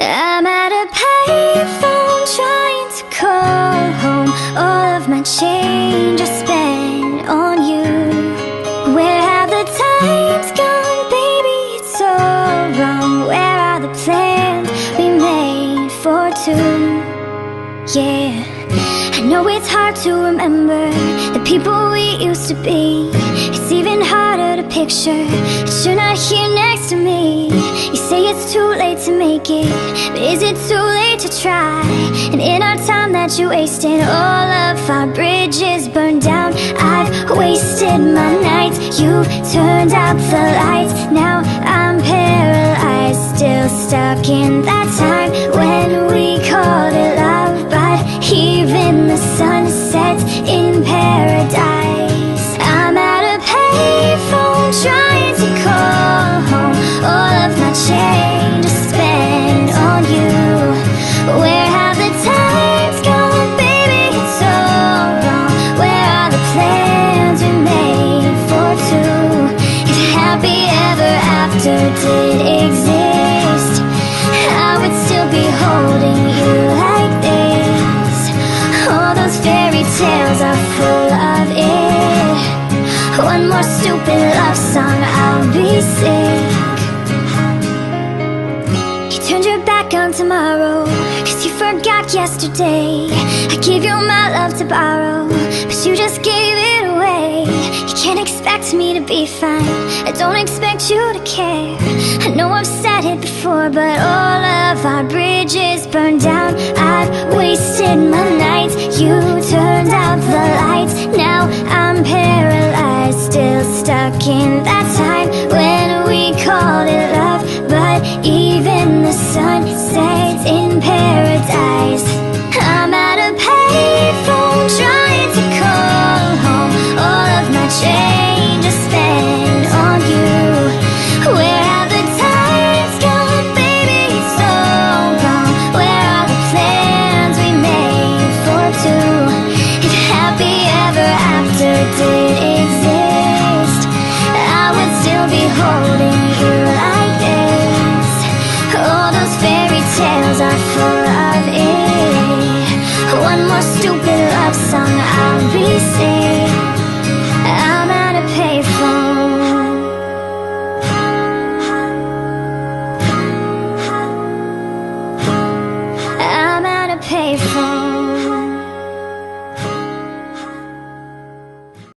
I'm at a payphone trying to call home. All of my change I spent on you. Where have the times gone, baby? It's all wrong. Where are the plans we made for two? Yeah, I know it's hard to remember the people we used to be. It's even harder to picture that you're not here next to me. You say it's too late to make it, but is it too late to try? And in our time that you wasted, all of our bridges burned down. I've wasted my nights, you turned out the lights. Now I'm paralyzed, still stuck in that time when we called it love. But even the sun sets in paradise. I'm at a payphone trying to call home. All of my change I spent on you. Where have the times gone, baby? It's all wrong. Where are the plans we made for two? If happy ever after did exist, I would still be holding you like this. All those fairy tales are full of it. One more stupid love song, I'll be sick. You turned your back on tomorrow, cause you forgot yesterday. I gave you my love to borrow, but you just gave it away. You can't expect me to be fine, I don't expect you to care. I know I've said it before, but all of our bridges burned down. I've wasted my nights, you turned out the lights. Now I'm paralyzed, still stuck in that time when we called it love. But even the sun sets in paradise. I'm at a payphone trying to call home. All of my change I spent on you. Where have the times gone, baby? It's all wrong. Where are the plans we made for two? If happy ever after did exist, I would still be holding